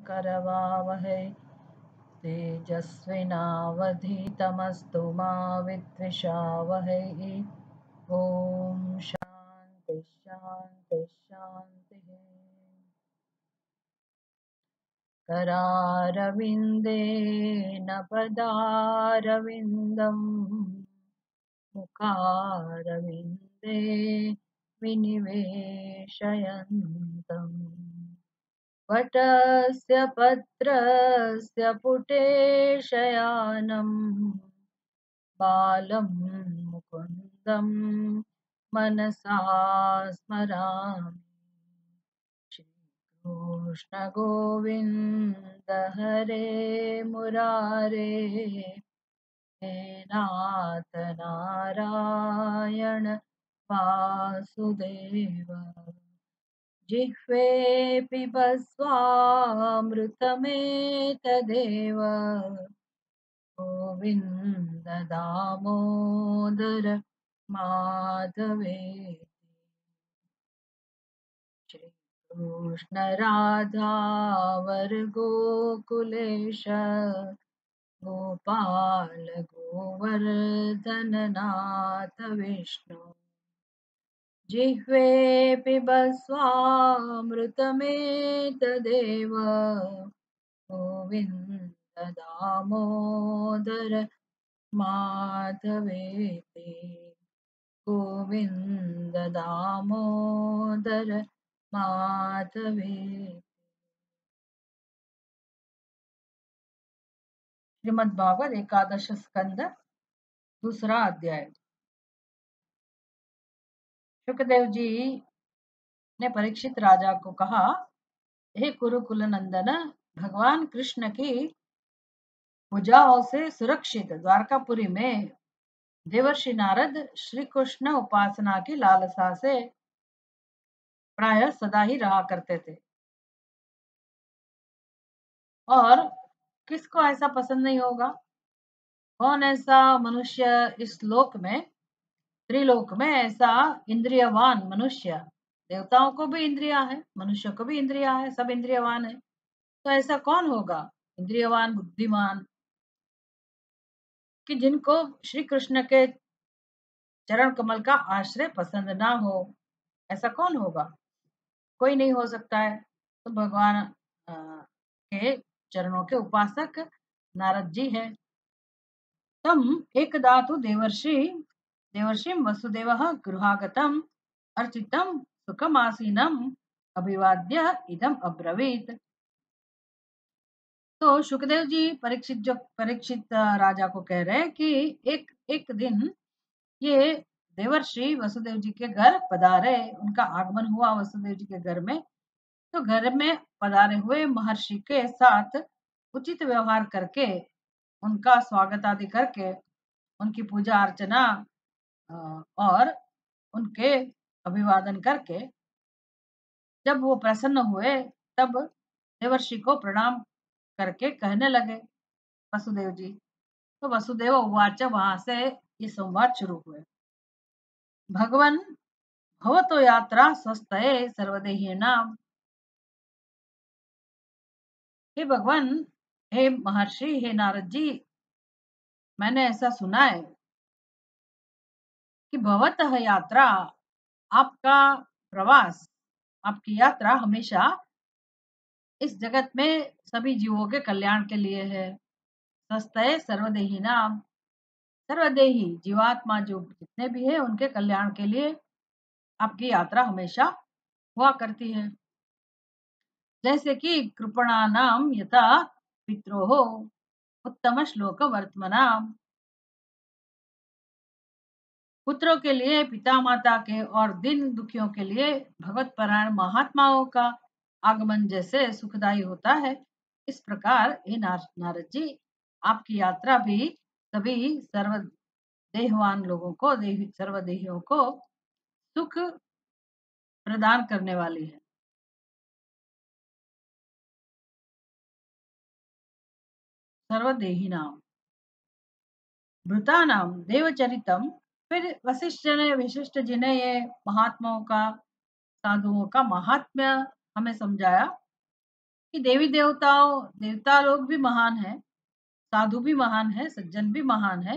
करवावहै तेजस्विनावधीतमस्तु मा विद्विषावहै। ओम शांति शांति शांति। करारविन्देन पदारविन्दम् मुखारविन्दे विनिवेशयन्तम् वटस्य पत्रस्य पुटे शयानम् बालं मुकुन्दं मनसा स्मरामि। कृष्ण गोविन्द हरे मुरारे हे नाथ नारायण वासुदेव। जिह्वे पिबस्वामृतमेतदेव गोविन्द दामोदर माधवेति। कृष्ण राधा गोकुलेश गोपाल गोवर्धननाथ विष्णु। जिह्वे पिबस्वामृतमेतदेव गोविन्द दामोदर माधवेति। गोविन्द दामोदर माधवेति। श्रीमद् भागवत एकादश स्कंद दूसरा अध्याय। शुकदेव जी ने परीक्षित राजा को कहा, हे कुरुकुल नंदन, भगवान कृष्ण की भुजाओं से सुरक्षित द्वारकापुरी में देवर्षि नारद श्री कृष्ण उपासना की लालसा से प्रायः सदा ही रहा करते थे। और किसको ऐसा पसंद नहीं होगा? कौन ऐसा मनुष्य इस लोक में, त्रिलोक में ऐसा इंद्रियवान मनुष्य, देवताओं को भी इंद्रिया है, मनुष्य को भी इंद्रिया है, सब इंद्रियवान है, तो ऐसा कौन होगा इंद्रियवान बुद्धिमान कि जिनको श्री कृष्ण के चरण कमल का आश्रय पसंद ना हो? ऐसा कौन होगा? कोई नहीं हो सकता है। तो भगवान के चरणों के उपासक नारद जी है। तम एकदा तु देवर्षि वसुदेवः गृहागतम् अर्चितं सुखमासीनम् अभिवाद्य इदम अब्रवीत। तो शुकदेव जी परीक्षित राजा को कह रहे हैं कि एक दिन ये देवर्षि वसुदेव जी के घर पधारे, उनका आगमन हुआ वसुदेव जी के घर में। तो घर में पधारे हुए महर्षि के साथ उचित व्यवहार करके, उनका स्वागत आदि करके, उनकी पूजा अर्चना और उनके अभिवादन करके जब वो प्रसन्न हुए, तब देवर्षि को प्रणाम करके कहने लगे वसुदेव जी। तो वसुदेव उवाच, वहां से ये संवाद शुरू हुए। भगवन भवतो यात्रा स्वस्थये सर्वदेहिनाम। हे भगवान, हे महर्षि, हे नारद जी, मैंने ऐसा सुना है कि भवतः यात्रा, आपका प्रवास, आपकी यात्रा हमेशा इस जगत में सभी जीवों के कल्याण के लिए है। स्वस्थये सर्वदेही नाम, सर्वदेही जीवात्मा जो जितने भी है उनके कल्याण के लिए आपकी यात्रा हमेशा हुआ करती है। जैसे कि कृपणानाम यथा पित्रोः उत्तम श्लोक वर्तमनाम। पुत्रों के लिए पिता माता के और दीन दुखियों के लिए भगवत परायण महात्माओं का आगमन जैसे सुखदायी होता है, इस प्रकार हे नारद जी, आपकी यात्रा भी सभी सर्वदेहवान लोगों को, सर्वदेहियों को सुख प्रदान करने वाली है। सर्वदेही नाम भृता नाम देवचरितम। फिर वशिष्ठ ने, विशिष्ट जी ने ये महात्माओं का, साधुओं का महात्म्य हमें समझाया कि देवी देवताओं देवता लोग भी महान है, साधु भी महान है, सज्जन भी महान है,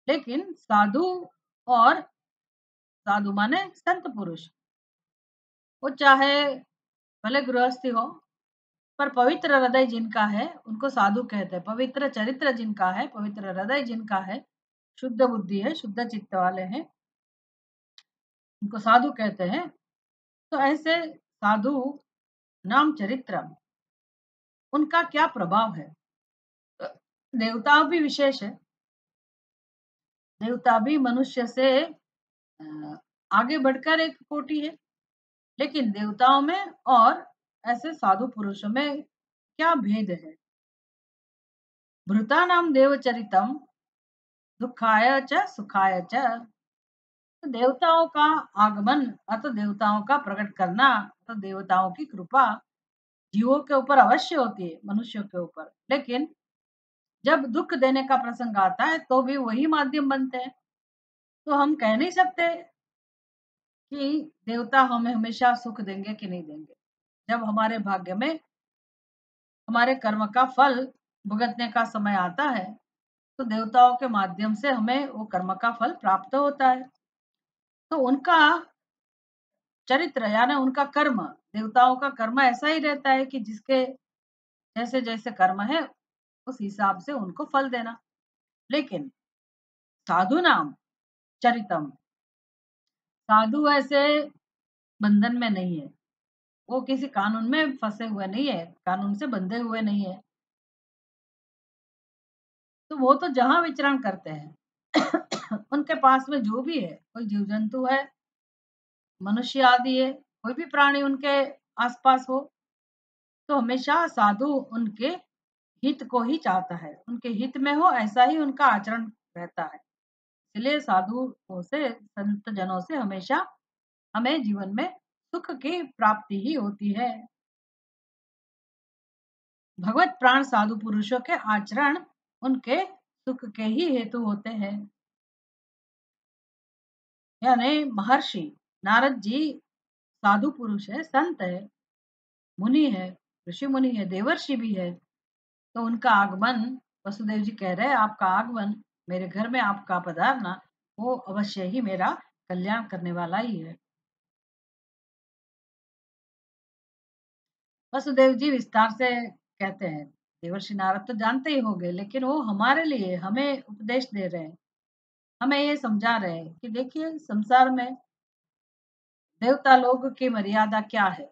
लेकिन साधु और साधु माने संत पुरुष, वो चाहे भले गृहस्थी हो, पर पवित्र हृदय जिनका है उनको साधु कहते हैं। पवित्र चरित्र जिनका है, पवित्र हृदय जिनका है, शुद्ध बुद्धि है, शुद्ध चित्त वाले हैं, उनको साधु कहते हैं। तो ऐसे साधु नाम चरित्र, उनका क्या प्रभाव है? देवता भी विशेष है, देवता भी मनुष्य से आगे बढ़कर एक कोटि है, लेकिन देवताओं में और ऐसे साधु पुरुषों में क्या भेद है? भृता नाम देवचरितम दुखाय च सुखाय च। तो देवताओं का आगमन अथवा देवताओं का प्रकट करना, तो देवताओं की कृपा जीवों के ऊपर अवश्य होती है, मनुष्यों के ऊपर, लेकिन जब दुख देने का प्रसंग आता है तो भी वही माध्यम बनते हैं। तो हम कह नहीं सकते कि देवता हमें हमेशा सुख देंगे कि नहीं देंगे। जब हमारे भाग्य में हमारे कर्म का फल भुगतने का समय आता है, तो देवताओं के माध्यम से हमें वो कर्म का फल प्राप्त होता है। तो उनका चरित्र यानी उनका कर्म, देवताओं का कर्म ऐसा ही रहता है कि जिसके जैसे जैसे कर्म है उस हिसाब से उनको फल देना। लेकिन साधु नाम चरितम, साधु ऐसे बंधन में नहीं है, वो किसी कानून में फंसे हुए नहीं है, कानून से बंधे हुए नहीं है, तो वो तो जहां विचरण करते हैं उनके पास में जो भी है, कोई जीव जंतु है, मनुष्य आदि है, कोई भी प्राणी उनके आसपास हो, तो हमेशा साधु उनके हित को ही चाहता है, उनके हित में हो ऐसा ही उनका आचरण रहता है। इसलिए साधुओं से, संत जनों से हमेशा हमें जीवन में सुख की प्राप्ति ही होती है। भगवत प्राण साधु पुरुषों के आचरण उनके सुख के ही हेतु होते हैं। यानी महर्षि नारद जी साधु पुरुष है, संत है, मुनि है, ऋषि मुनि है, देवर्षि भी है। तो उनका आगमन, वसुदेव जी कह रहे हैं आपका आगमन, मेरे घर में आपका पधारना, वो अवश्य ही मेरा कल्याण करने वाला ही है। वसुदेव जी विस्तार से कहते हैं, देवर्षि नारद तो जानते ही होंगे, लेकिन वो हमारे लिए हमें उपदेश दे रहे हैं, हमें ये समझा रहे हैं कि देखिए संसार में देवता लोग की मर्यादा क्या है।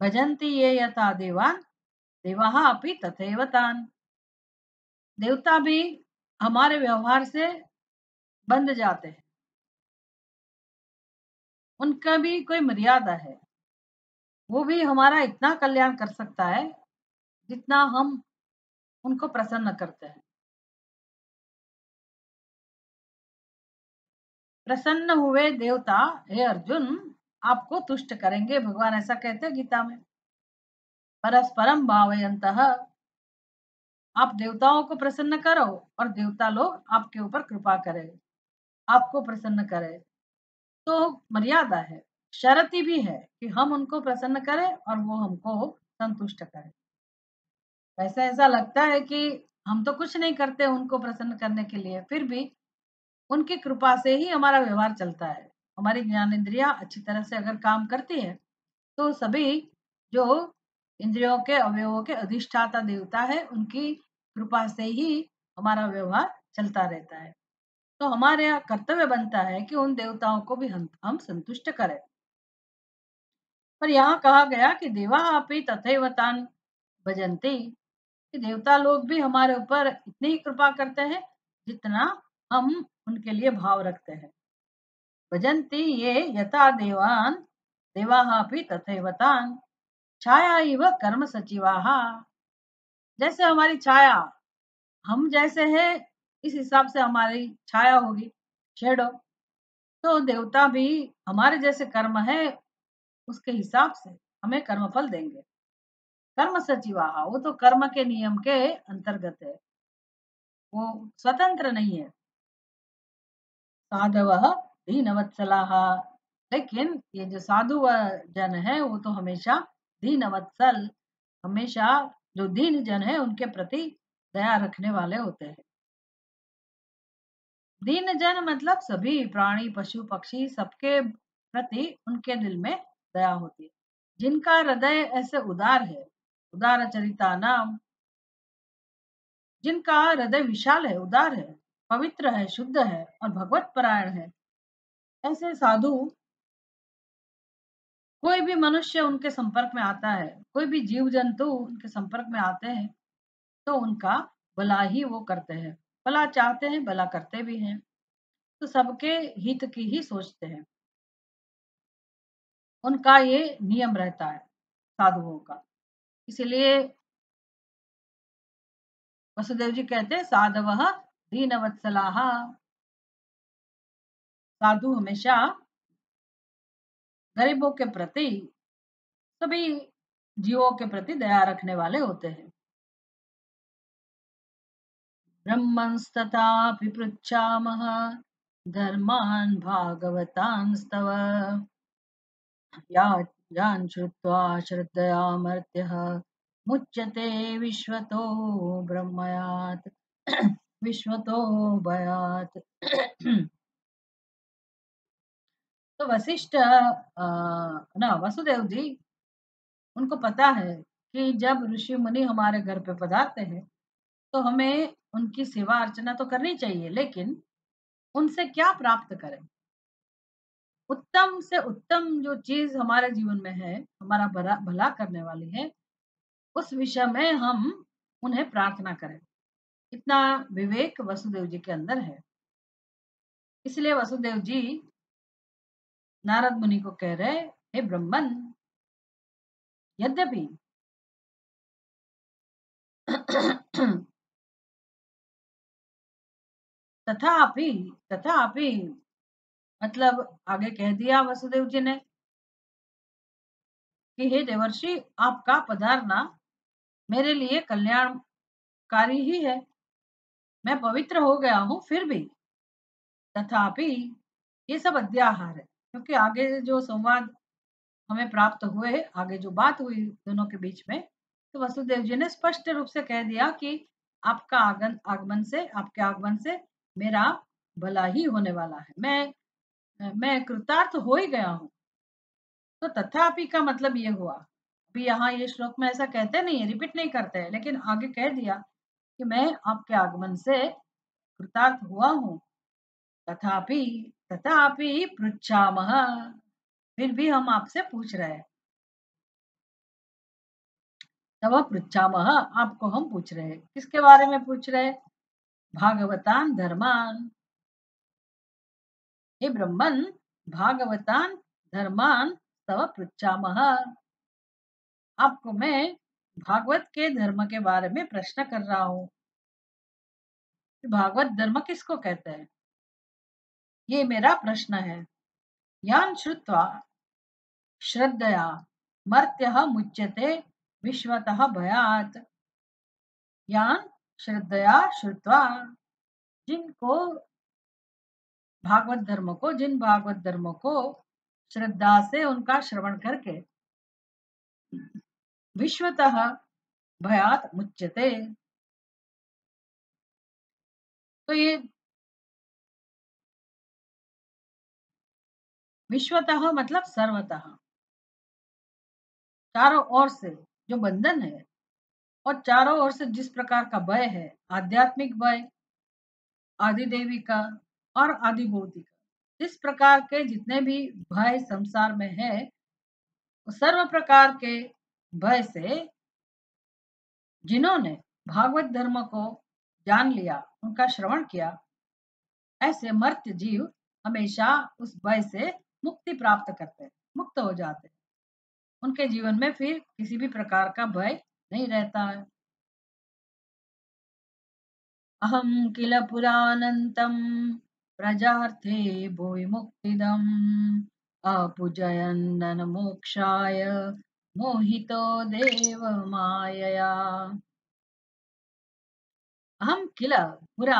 भजन्ति ये यथा देवान देवाः अपि तथैव तान्। देवता भी हमारे व्यवहार से बंध जाते हैं, उनका भी कोई मर्यादा है, वो भी हमारा इतना कल्याण कर सकता है जितना हम उनको प्रसन्न करते हैं। प्रसन्न हुए देवता, हे अर्जुन, आपको तुष्ट करेंगे, भगवान ऐसा कहते हैं गीता में। परस्परम भावयन्तः, आप देवताओं को प्रसन्न करो और देवता लोग आपके ऊपर कृपा करें, आपको प्रसन्न करें। तो मर्यादा है, शर्त भी है कि हम उनको प्रसन्न करें और वो हमको संतुष्ट करें। वैसे ऐसा लगता है कि हम तो कुछ नहीं करते उनको प्रसन्न करने के लिए, फिर भी उनकी कृपा से ही हमारा व्यवहार चलता है। हमारी ज्ञानेंद्रियां अच्छी तरह से अगर काम करती है, तो सभी जो इंद्रियों के अवयवों के अधिष्ठाता देवता है, उनकी कृपा से ही हमारा व्यवहार चलता रहता है। तो हमारे यहाँ कर्तव्य बनता है कि उन देवताओं को भी हम संतुष्ट करें। पर यहाँ कहा गया कि देवा अपि तथैव तान् भजन्ति, कि देवता लोग भी हमारे ऊपर इतनी ही कृपा करते हैं जितना हम उनके लिए भाव रखते हैं। भजन्ति ये यथा देवान् देवाः अपि तथैव तान् छाया इव कर्म सचिवाः। जैसे हमारी छाया, हम जैसे हैं इस हिसाब से हमारी छाया होगी, शेडो। तो देवता भी हमारे जैसे कर्म है उसके हिसाब से हमें कर्मफल देंगे। कर्म सचिवाः, वो तो कर्म के नियम के अंतर्गत है, वो स्वतंत्र नहीं है। साधवः दीनवत्सलाः, लेकिन ये जो साधु जन है वो तो हमेशा दीनवत्सल, हमेशा जो दीन जन है उनके प्रति दया रखने वाले होते हैं। दीन जन मतलब सभी प्राणी, पशु, पक्षी सबके प्रति उनके दिल में दया होती है। जिनका हृदय ऐसे उदार है, उदार चरिता नाम, जिनका हृदय विशाल है, उदार है, पवित्र है, शुद्ध है और भगवत परायण है, ऐसे साधु, कोई भी मनुष्य उनके संपर्क में आता है, कोई भी जीव जंतु उनके संपर्क में आते हैं, तो उनका भला ही वो करते हैं, भला चाहते हैं, भला करते भी हैं। तो सबके हित की ही सोचते हैं। उनका ये नियम रहता है साधुओं का। इसलिए वसुदेव जी कहते हैं साधवः दीनवत्सलाः, साधु हमेशा गरीबों के प्रति, सभी जीवों के प्रति दया रखने वाले होते हैं। ब्रह्मंस्तथापि पृच्छामः धर्मान् भागवतांस्तव, यान् श्रुत्वा श्रद्धयामर्त्यः मुच्यते विश्वतो ब्रह्मयात् विश्वतो भयात्। तो वशिष्ठ ना वसुदेव जी, उनको पता है कि जब ऋषि मुनि हमारे घर पे पधारते हैं तो हमें उनकी सेवा अर्चना तो करनी चाहिए, लेकिन उनसे क्या प्राप्त करें। उत्तम से उत्तम जो चीज हमारे जीवन में है, हमारा भला भला करने वाली है, उस विषय में हम उन्हें प्रार्थना करें। इतना विवेक वसुदेव जी के अंदर है। इसलिए वसुदेव जी नारद मुनि को कह रहे, हे ब्रह्मन, यद्यपि तथापि, तथापि मतलब आगे कह दिया वसुदेव जी ने कि हे देवर्षि, आपका पधारना मेरे लिए कल्याणकारी ही है। मैं पवित्र हो गया हूं, फिर भी तथापि ये सब अध्याहार है, क्योंकि आगे जो संवाद हमें प्राप्त हुए, आगे जो बात हुई दोनों के बीच में, तो वसुदेव जी ने स्पष्ट रूप से कह दिया कि आपका आगमन से, आपके आगमन से मेरा भला ही होने वाला है। मैं कृतार्थ हो ही गया हूँ। तो तथापि का मतलब ये हुआ, अभी यहाँ ये श्लोक में ऐसा कहते नहीं है, रिपीट नहीं करते हैं, लेकिन आगे कह दिया कि मैं आपके आगमन से कृतार्थ हुआ हूँ। तथापि, तथापि पृच्छामः, फिर भी हम आपसे पूछ रहे हैं। तब पृच्छामः, आपको हम पूछ रहे हैं। किसके बारे में पूछ रहे हैं? भागवतान धर्मान, हे ब्रह्मन, भागवतान धर्मान तव पृच्छामः, आपको मैं भागवत के धर्म के बारे में प्रश्न कर रहा हूँ। भागवत धर्म किसको कहते हैं, ये मेरा प्रश्न है। यान श्रुत्वा श्रद्धया मर्त्यः मुच्यते विश्वतः भयात्, यान श्रद्धया श्रुत्वा, जिनको भागवत धर्म को, जिन भागवत धर्म को श्रद्धा से उनका श्रवण करके विश्वतः भयात मुच्यते, तो ये विश्वतः मतलब सर्वतः, चारों ओर से जो बंधन है, और चारों ओर से जिस प्रकार का भय है, आध्यात्मिक भय, आदि देवी का और आदि भौतिक का, इस प्रकार के जितने भी भय संसार में है, वो सर्व प्रकार के भय से जिन्होंने भागवत धर्म को जान लिया, उनका श्रवण किया, ऐसे मर्त्य जीव हमेशा उस भय से मुक्ति प्राप्त करते हैं, मुक्त हो जाते हैं। उनके जीवन में फिर किसी भी प्रकार का भय नहीं रहता है। अहम किल पुरानंतम प्रजार्थे भुवि मुक्तिदम अपुजयन्न मोक्षाय मोहितो देव मायया। अहम किल पुरा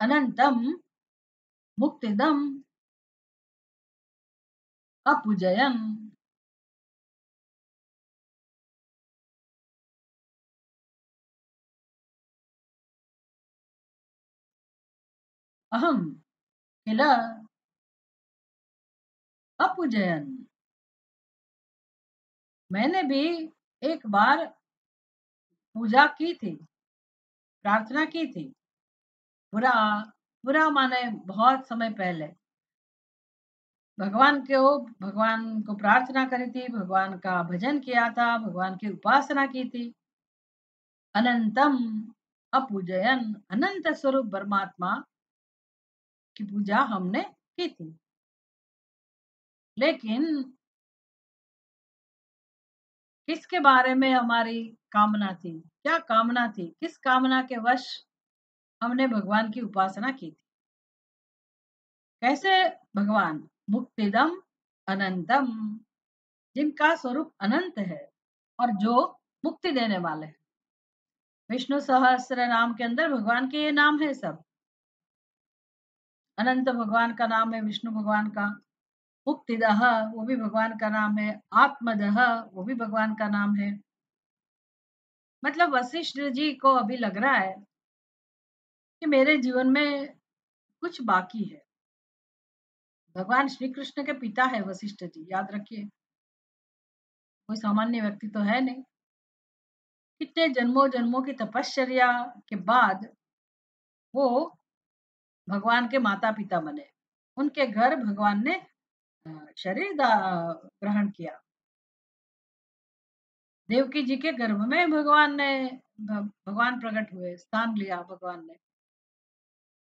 अनंतम मुक्तिदम अपुजयन, अहम किल अपूजयन। मैंने भी एक बार पूजा की थी, प्रार्थना की थी। बुरा बुरा माने बहुत समय पहले भगवान को प्रार्थना करी थी, भगवान का भजन किया था, भगवान की उपासना की थी। अनंतम अपूजयन, अनंत स्वरूप परमात्मा की पूजा हमने की थी। लेकिन किसके बारे में हमारी कामना थी? क्या कामना थी? किस कामना के वश हमने भगवान की उपासना की थी? कैसे भगवान? मुक्तिदम अनंतम, जिनका स्वरूप अनंत है और जो मुक्ति देने वाले हैं। विष्णु सहस्त्र नाम के अंदर भगवान के ये नाम है सब। अनंत भगवान का नाम है, विष्णु भगवान का। मुक्तिदह वो भी भगवान का नाम है। आत्मदह वो भी भगवान का नाम है। मतलब वशिष्ठ जी को अभी लग रहा है कि मेरे जीवन में कुछ बाकी है। भगवान श्री कृष्ण के पिता है वशिष्ठ जी, याद रखिए, कोई सामान्य व्यक्ति तो है नहीं। कितने जन्मों जन्मों की तपश्चर्या के बाद वो भगवान के माता पिता बने। उनके घर भगवान ने शरीर ग्रहण किया। देवकी जी के गर्भ में भगवान प्रकट हुए, स्थान लिया भगवान ने।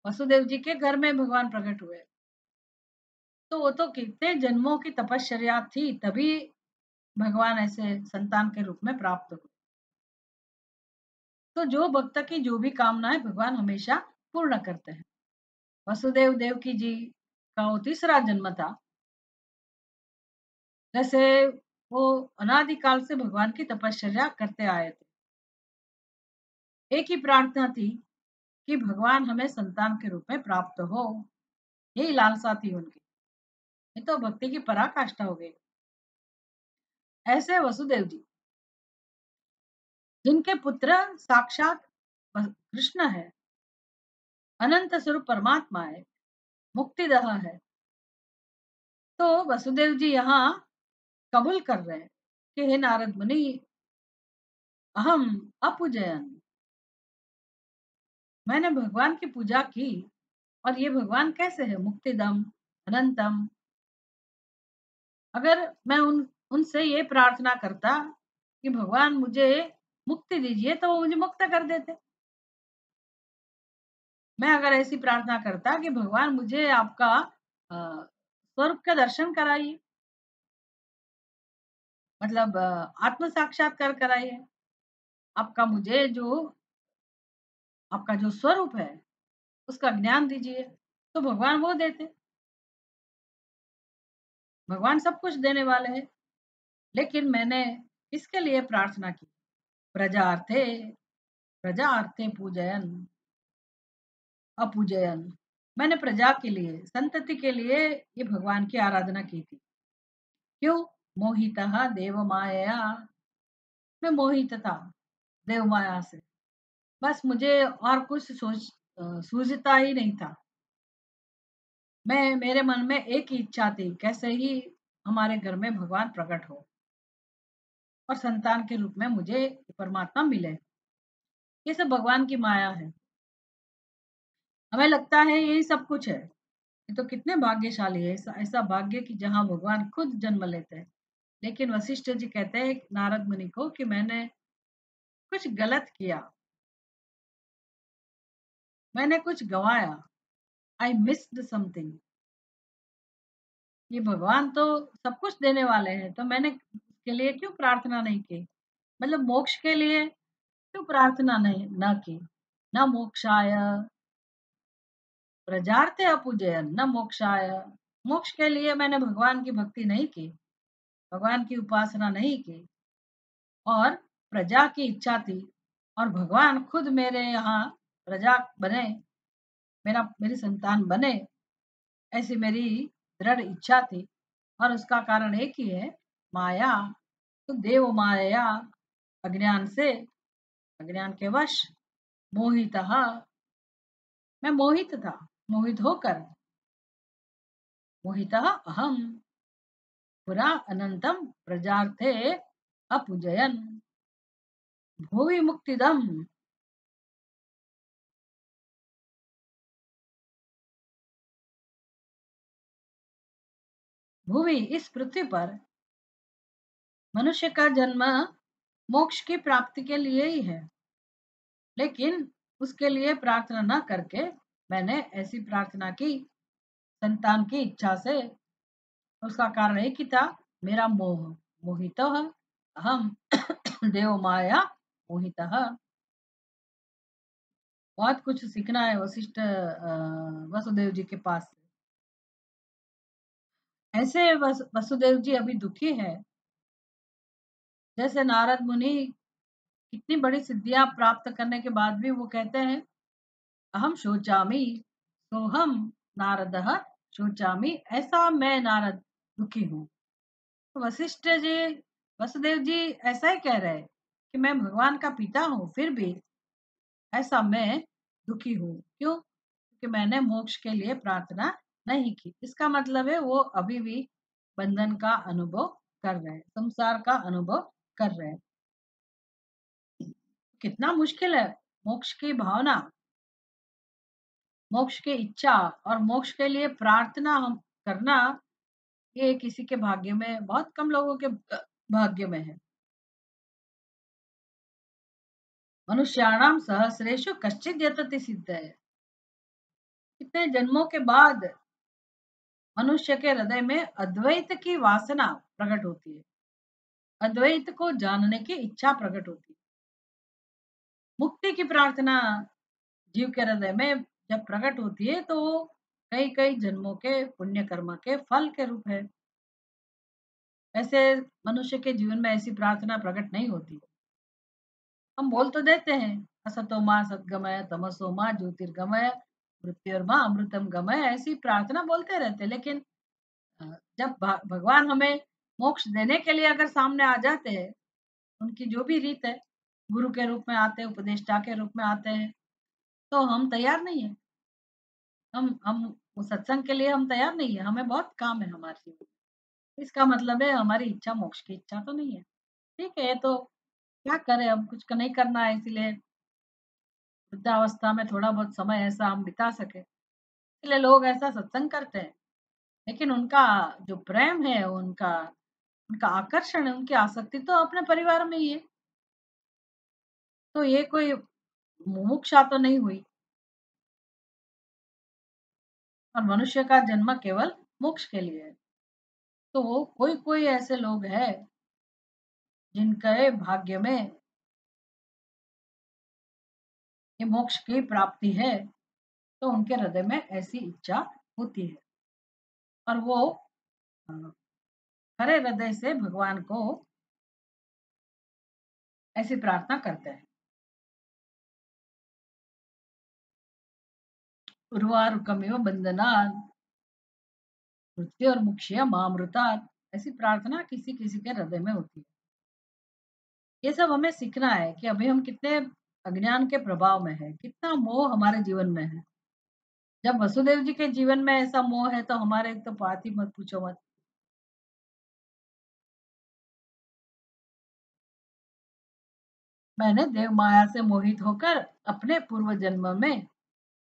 वसुदेव जी के घर में भगवान प्रकट हुए। तो वो तो कितने जन्मों की तपश्चर्या थी, तभी भगवान ऐसे संतान के रूप में प्राप्त हुए। तो जो भक्त की जो भी कामना है भगवान हमेशा पूर्ण करते हैं। वसुदेव देवकी जी का वो तीसरा जन्म था। जैसे वो अनादिकाल से भगवान की तपश्चर्या करते आए थे। एक ही प्रार्थना थी कि भगवान हमें संतान के रूप में प्राप्त हो। यही लालसा थी उनकी। ये तो भक्ति की पराकाष्ठा हो गई। ऐसे वसुदेव जी, जिनके पुत्र साक्षात कृष्ण है, अनंत स्वरूप परमात्मा है, मुक्तिदह है। तो वसुदेव जी यहाँ कबूल कर रहे हैं कि हे नारद मुनि, अहम अपूजयन, मैंने भगवान की पूजा की। और ये भगवान कैसे है? मुक्तिदम अनंतम। अगर मैं उनसे ये प्रार्थना करता कि भगवान मुझे मुक्ति दीजिए, तो वो मुझे मुक्त कर देते। मैं अगर ऐसी प्रार्थना करता कि भगवान मुझे आपका स्वरूप का दर्शन कराइए, मतलब आत्म साक्षात्कार कराइए, आपका मुझे जो आपका जो स्वरूप है उसका ज्ञान दीजिए, तो भगवान वो देते। भगवान सब कुछ देने वाले हैं। लेकिन मैंने इसके लिए प्रार्थना की, प्रजार्थे प्रजार्थे पूजयन अपूजयन। मैंने प्रजा के लिए, संतति के लिए ये भगवान की आराधना की थी। क्यों? मोहितः देव माया, मैं मोहित था देव माया से। बस मुझे और कुछ सूझता ही नहीं था। मेरे मन में एक ही इच्छा थी, कैसे ही हमारे घर में भगवान प्रकट हो और संतान के रूप में मुझे परमात्मा मिले। ये सब भगवान की माया है। हमें लगता है यही सब कुछ है। ये तो कितने भाग्यशाली है, ऐसा ऐसा भाग्य कि जहाँ भगवान खुद जन्म लेते हैं। लेकिन वशिष्ठ जी कहते हैं नारद मुनि को कि मैंने कुछ गलत किया, मैंने कुछ गवाया, आई मिस्ड समथिंग। ये भगवान तो सब कुछ देने वाले हैं, तो मैंने उसके लिए क्यों प्रार्थना नहीं की? मतलब मोक्ष के लिए क्यों प्रार्थना नहीं न की? न मोक्षाय प्रजार्थे अपूजयन न मोक्षाय। मोक्ष के लिए मैंने भगवान की भक्ति नहीं की, भगवान की उपासना नहीं की, और प्रजा की इच्छा थी और भगवान खुद मेरे यहाँ प्रजा बने, मेरी संतान बने, ऐसी मेरी दृढ़ इच्छा थी। और उसका कारण एक ही है, माया। तो देव माया, अज्ञान से, अज्ञान के वश, मोहितः, मैं मोहित था, मोहित होकर, मोहितः अहम पुरा अनंतम प्रजार्थे अपूजयन भुवि मुक्तिदम। भुवि, इस पृथ्वी पर मनुष्य का जन्म मोक्ष की प्राप्ति के लिए ही है, लेकिन उसके लिए प्रार्थना न करके मैंने ऐसी प्रार्थना की संतान की इच्छा से। उसका कारण एक ही था, मेरा मोह। मोहितो अहम देव माया मोहितः। बहुत कुछ सीखना है वशिष्ठ वसुदेव जी के पास से। ऐसे वसुदेव जी अभी दुखी है, जैसे नारद मुनि कितनी बड़ी सिद्धियां प्राप्त करने के बाद भी वो कहते हैं, अहम शोचामी सोहम नारदः शोचामी, ऐसा मैं नारद दुखी हूँ। तो वशिष्ठ जी, वसुदेव जी ऐसा ही कह रहे हैं कि मैं भगवान का पिता हूँ, फिर भी ऐसा मैं दुखी हूँ। क्यों? क्योंकि मैंने मोक्ष के लिए प्रार्थना नहीं की। इसका मतलब है वो अभी भी बंधन का अनुभव कर रहे हैं, संसार का अनुभव कर रहे हैं। कितना मुश्किल है मोक्ष की भावना, मोक्ष की इच्छा और मोक्ष के लिए प्रार्थना हम करना। ये किसी के भाग्य में, बहुत कम लोगों के भाग्य में है। मनुष्याणाम सहस्रेशु कश्चित यतति सिद्ध है। कितने जन्मों के बाद मनुष्य के हृदय में अद्वैत की वासना प्रकट होती है, अद्वैत को जानने की इच्छा प्रकट होती है। मुक्ति की प्रार्थना जीव के हृदय में जब प्रकट होती है तो वो कई कई जन्मों के पुण्य कर्म के फल के रूप है। ऐसे मनुष्य के जीवन में ऐसी प्रार्थना प्रकट नहीं होती। हम बोल तो देते हैं, असतो माँ सद्गमय तमसो माँ ज्योतिर्गमय मृत्युर्मा अमृतम गमय, ऐसी प्रार्थना बोलते रहते, लेकिन अ, जब भगवान हमें मोक्ष देने के लिए अगर सामने आ जाते हैं, उनकी जो भी रीत है, गुरु के रूप में आते हैं, उपदेष्टा के रूप में आते हैं, तो हम तैयार नहीं है। हम वो सत्संग के लिए हम तैयार नहीं है, हमें बहुत काम है हमारे जीवन में। इसका मतलब है हमारी इच्छा मोक्ष की इच्छा तो नहीं है। ठीक है, तो क्या करें, हम कुछ नहीं करना है, इसीलिए वृद्धावस्था में थोड़ा बहुत समय ऐसा हम बिता सके, इसलिए लोग ऐसा सत्संग करते हैं। लेकिन उनका जो प्रेम है, उनका उनका आकर्षण है, उनकी आसक्ति तो अपने परिवार में ही है। तो ये कोई मुमुक्षा तो नहीं हुई। और मनुष्य का जन्म केवल मोक्ष के लिए है। तो कोई कोई ऐसे लोग हैं जिनके भाग्य में ये मोक्ष की प्राप्ति है, तो उनके हृदय में ऐसी इच्छा होती है और वो अ, खरे हृदय से भगवान को ऐसी प्रार्थना करते हैं। उर्वारुकमिव बंधनात् मृत्यु और मुक्षय मामृतात्, ऐसी प्रार्थना किसी किसी के हृदय में होती है। ये सब हमें सीखना है कि अभी हम कितने अज्ञान के प्रभाव में है, कितना मोह हमारे जीवन में है। जब वसुदेव जी के जीवन में ऐसा मोह है तो हमारे तो बात ही मत पूछो मत। मैंने देव माया से मोहित होकर अपने पूर्व जन्म में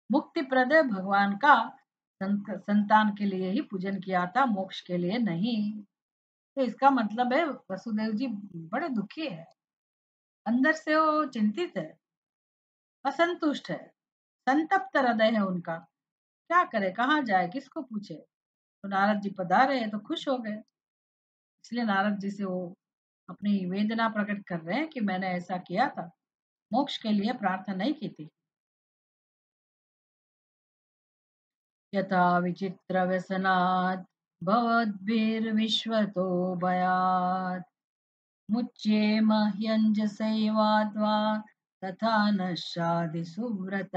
मुक्ति प्रद भगवान का संतान के लिए ही पूजन किया था, मोक्ष के लिए नहीं। तो इसका मतलब है वसुदेव जी बड़े दुखी है, अंदर से वो चिंतित है, असंतुष्ट है, संतप्त हृदय है उनका। क्या करे, कहाँ जाए, किसको पूछे। तो नारद जी पधारे तो खुश हो गए। इसलिए नारद जी से वो अपनी वेदना प्रकट कर रहे हैं कि मैंने ऐसा किया था, मोक्ष के लिए प्रार्थना नहीं की थी। यथा विचित्र व्यसनात् भवद्भिर्विश्वतो भयात् मुच्येम ह्यञ्जसैवाद्वा तथा नश्यादि सुव्रत।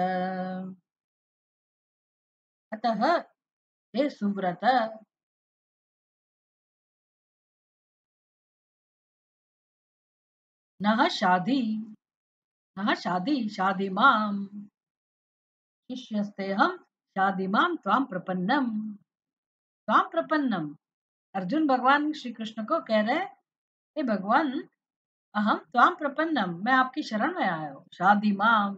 अतः हे सुव्रत, नः शाधि, नः शाधि शाधि माम शिष्यस्ते हम शादिमाम त्वाम प्रपन्नम। त्वाम प्रपन्नम, अर्जुन भगवान श्री कृष्ण को कह रहे, हे भगवान, अहम त्वाम प्रपन्नम, मैं आपकी शरण में आया हूँ। शादिमाम,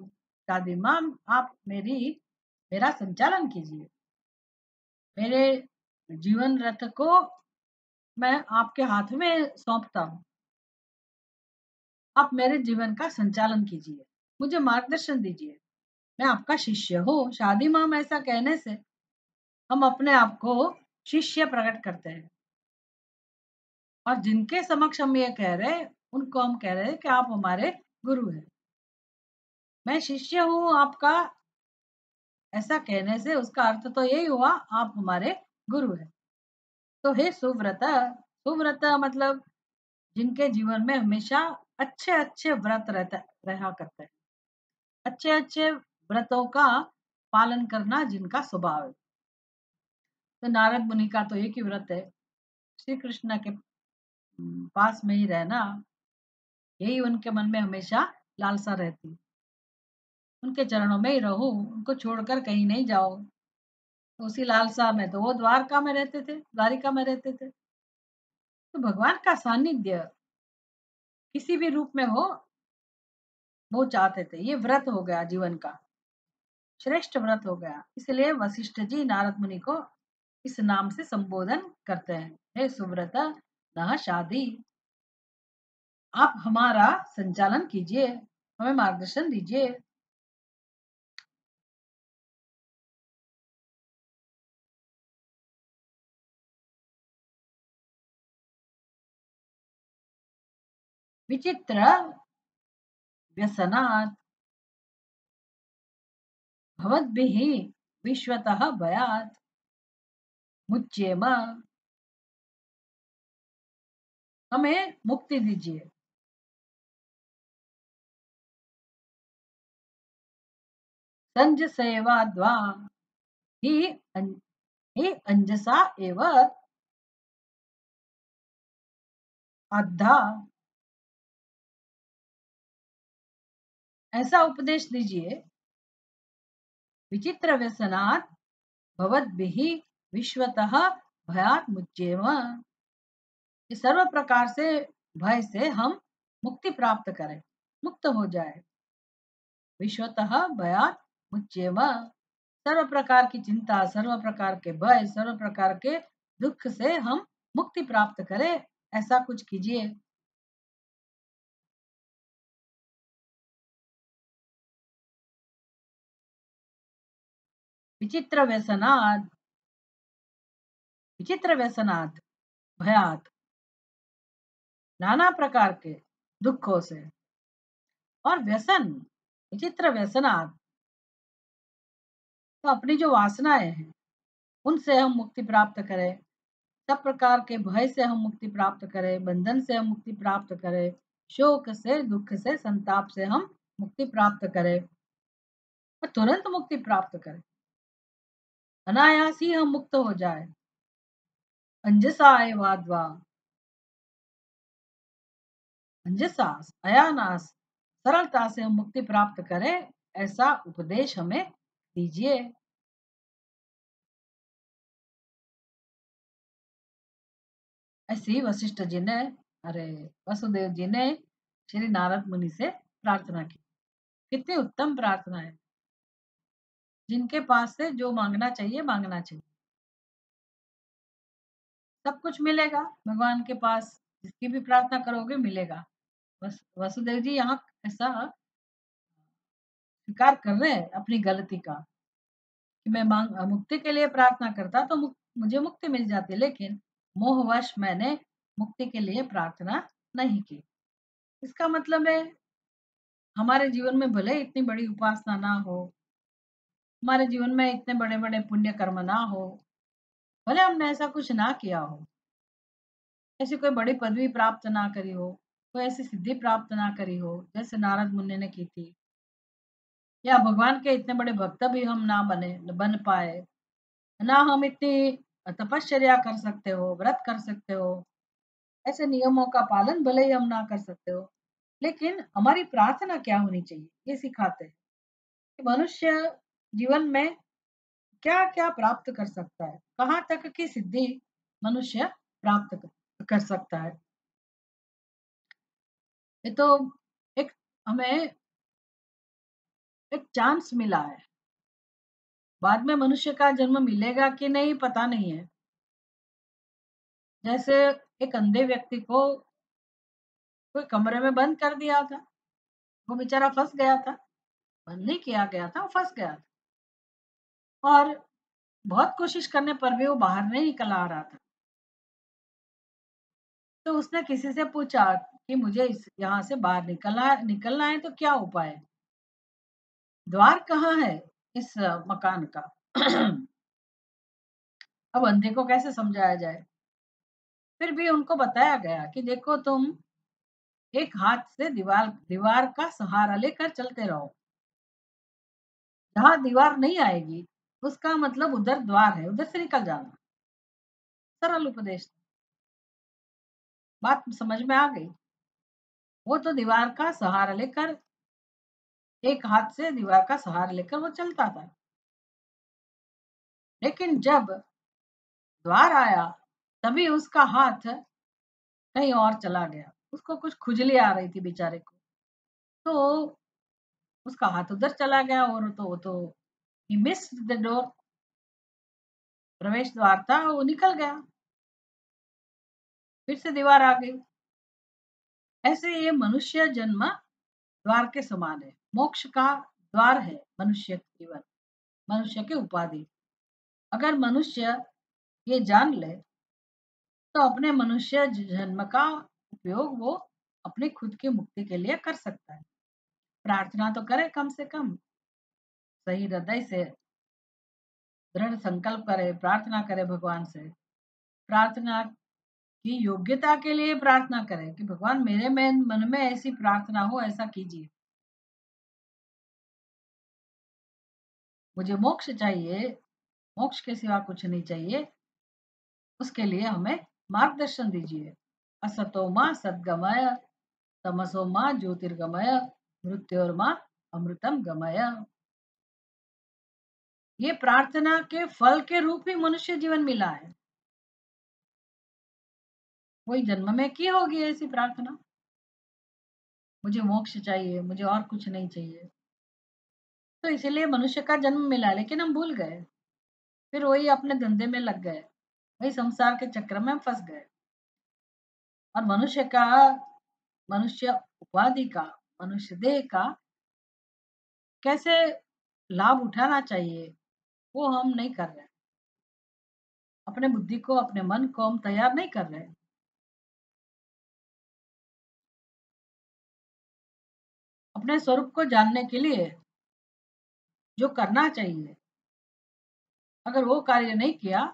शादिमाम, आप मेरा संचालन कीजिए। मेरे जीवन रथ को मैं आपके हाथ में सौंपता हूँ। आप मेरे जीवन का संचालन कीजिए, मुझे मार्गदर्शन दीजिए। मैं आपका शिष्य हूँ। शादी माम ऐसा कहने से हम अपने आप को शिष्य प्रकट करते हैं, और जिनके समक्ष हम ये कह रहे हैं उनको हम कह रहे हैं कि आप हमारे गुरु हैं। मैं शिष्य हूँ आपका, ऐसा कहने से उसका अर्थ तो यही हुआ आप हमारे गुरु हैं। तो हे सुव्रत, सुव्रत मतलब जिनके जीवन में हमेशा अच्छे अच्छे व्रत रहा करते हैं, अच्छे अच्छे व्रतों का पालन करना जिनका स्वभाव है। तो नारद मुनि का तो एक ही व्रत है, श्री कृष्ण के पास में ही रहना। यही उनके मन में हमेशा लालसा रहती, उनके चरणों में ही रहूं, उनको छोड़कर कहीं नहीं जाओ। तो उसी लालसा में तो वो द्वारका में रहते थे, द्वारिका में रहते थे। तो भगवान का सानिध्य किसी भी रूप में हो, वो चाहते थे। ये व्रत हो गया जीवन का, श्रेष्ठ व्रत हो गया। इसलिए वशिष्ठ जी नारद मुनि को इस नाम से संबोधन करते हैं, हे सुव्रत न शादी, आप हमारा संचालन कीजिए, हमें मार्गदर्शन दीजिए। विचित्र व्यसनात् भवद्भिः विश्वतः भयात् मुच्येम, हमें मुक्ति दीजिए। संज सेवाद्वा ही ही अंजसा एव अद्धा, ऐसा उपदेश दीजिए। विचित्र व्यसनात् भवद्भिः विश्वतः भयात् मुच्येम, इस सर्व प्रकार से भय से हम मुक्ति प्राप्त करें, मुक्त हो जाए। विश्वतः भयात् मुच्येम, सर्व प्रकार की चिंता, सर्व प्रकार के भय, सर्व प्रकार के दुख से हम मुक्ति प्राप्त करें, ऐसा कुछ कीजिए। विचित्र व्यसनात्, विचित्र व्यसनात् भयात्, नाना प्रकार के दुखों से, और व्यसन, विचित्र व्यसनात्, तो अपनी जो वासनाएं हैं उनसे हम मुक्ति प्राप्त करें, सब प्रकार के भय से हम मुक्ति प्राप्त करें, बंधन से हम मुक्ति प्राप्त करें, शोक से, दुख से, संताप से हम मुक्ति प्राप्त करें, और तुरंत मुक्ति प्राप्त करें, अनायास ही हम मुक्त हो जाए। अंजसा वाद्वा, अंजसा, अयानास, सरलता से हम मुक्ति प्राप्त करें, ऐसा उपदेश हमें दीजिए। ऐसी वशिष्ठ जी ने, अरे वसुदेव जी ने श्री नारद मुनि से प्रार्थना की। कितनी उत्तम प्रार्थना है। जिनके पास से जो मांगना चाहिए मांगना चाहिए, सब कुछ मिलेगा भगवान के पास। जिसकी भी प्रार्थना करोगे मिलेगा। वसुदेव जी यहाँ ऐसा स्वीकार कर रहे हैं अपनी गलती का, कि मैं मुक्ति के लिए प्रार्थना करता तो मुझे मुक्ति मिल जाती, लेकिन मोहवश मैंने मुक्ति के लिए प्रार्थना नहीं की। इसका मतलब है हमारे जीवन में भले इतनी बड़ी उपासना ना हो, हमारे जीवन में इतने बड़े बड़े पुण्य कर्म ना हो, भले हमने ऐसा कुछ ना किया हो, ऐसी कोई बड़ी पदवी प्राप्त ना करी हो, कोई ऐसी सिद्धि प्राप्त ना करी हो जैसे नारद मुनि ने की थी, या भगवान के इतने बड़े भक्त भी हम ना बन पाए, ना हम इतनी तपश्चर्या कर सकते हो, व्रत कर सकते हो, ऐसे नियमों का पालन भले ही हम ना कर सकते हो, लेकिन हमारी प्रार्थना क्या होनी चाहिए ये सिखाते हैं कि मनुष्य जीवन में क्या क्या प्राप्त कर सकता है, कहाँ तक की सिद्धि मनुष्य प्राप्त कर सकता है। ये तो एक हमें एक चांस मिला है। बाद में मनुष्य का जन्म मिलेगा कि नहीं पता नहीं है। जैसे एक अंधे व्यक्ति को कोई कमरे में बंद कर दिया था, वो बेचारा फंस गया था। बंद नहीं किया गया था, वो फंस गया था और बहुत कोशिश करने पर भी वो बाहर नहीं निकल आ रहा था। तो उसने किसी से पूछा कि मुझे इस यहाँ से बाहर निकलना है तो क्या उपाय है? द्वार कहाँ है इस मकान का? अब अंधे को कैसे समझाया जाए? फिर भी उनको बताया गया कि देखो तुम एक हाथ से दीवार दीवार का सहारा लेकर चलते रहो। जहाँ दीवार नहीं आएगी उसका मतलब उधर द्वार है, उधर से निकल जाना। सरल उपदेश। बात समझ में आ गई। वो तो दीवार का सहारा लेकर एक हाथ से दीवार का सहारा लेकर वो चलता था। लेकिन जब द्वार आया तभी उसका हाथ कहीं और चला गया। उसको कुछ खुजली आ रही थी बेचारे को। तो उसका हाथ उधर चला गया और तो वो तो ही मिस्ड द डोर। प्रवेश द्वार था, वो निकल गया। फिर से दीवार आ गई। ऐसे ये मनुष्य जन्म द्वार के समान है। मोक्ष का द्वार है मनुष्य जीवन, मनुष्य की उपाधि। अगर मनुष्य ये जान ले तो अपने मनुष्य जन्म का उपयोग वो अपनी खुद की मुक्ति के लिए कर सकता है। प्रार्थना तो करे, कम से कम सही हृदय से दृढ़ संकल्प करे, प्रार्थना करे भगवान से। प्रार्थना की योग्यता के लिए प्रार्थना करे कि भगवान मेरे में मन में ऐसी प्रार्थना हो, ऐसा कीजिए। मुझे मोक्ष चाहिए, मोक्ष के सिवा कुछ नहीं चाहिए। उसके लिए हमें मार्गदर्शन दीजिए। असतो माँ सद्गमय, तमसो माँ ज्योतिर्गमय, मृत्योर्मा अमृतम गमय। ये प्रार्थना के फल के रूप ही मनुष्य जीवन मिला है। कोई जन्म में की होगी ऐसी प्रार्थना, मुझे मोक्ष चाहिए, मुझे और कुछ नहीं चाहिए। तो इसीलिए मनुष्य का जन्म मिला, लेकिन हम भूल गए। फिर वही अपने धंधे में लग गए, वही संसार के चक्र में हम फंस गए। और मनुष्य उपाधि का, मनुष्य देह का कैसे लाभ उठाना चाहिए वो हम नहीं कर रहे। अपने बुद्धि को, अपने मन को हम तैयार नहीं कर रहे। अपने स्वरूप को जानने के लिए जो करना चाहिए, अगर वो कार्य नहीं किया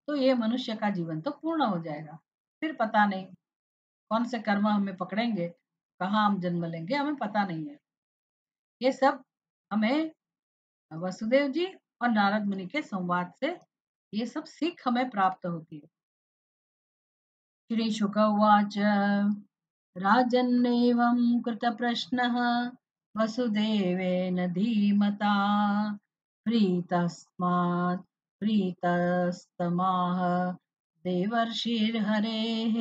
तो ये मनुष्य का जीवन तो पूर्ण हो जाएगा। फिर पता नहीं कौन से कर्म हमें पकड़ेंगे, कहाँ हम जन्म लेंगे, हमें पता नहीं है। ये सब हमें वसुदेव जी और नारद मुनि के संवाद से ये सब सीख हमें प्राप्त होती है। श्री शुक उवाच राजन्नेवं कृतप्रश्नः वसुदेवेन धीमता प्रीतस्मात् प्रीतस्तमाह देवर्षिर्हरेः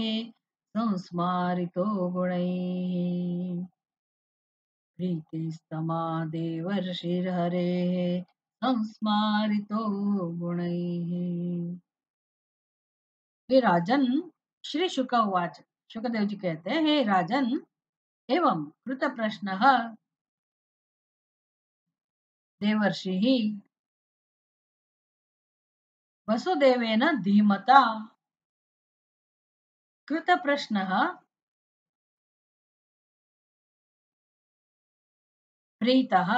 संस्मारितो गुणैः। प्रीतिस्तमा देवर्षिर्हरेः संस्मारितो गुणैः। हे राजन, श्री शुक उवाच, शुकदेव जी कहते हैं, हे राजन, एवं कृत प्रश्न देवर्षि वसुदेवेन धीमता कृत प्रश्न प्रीतः।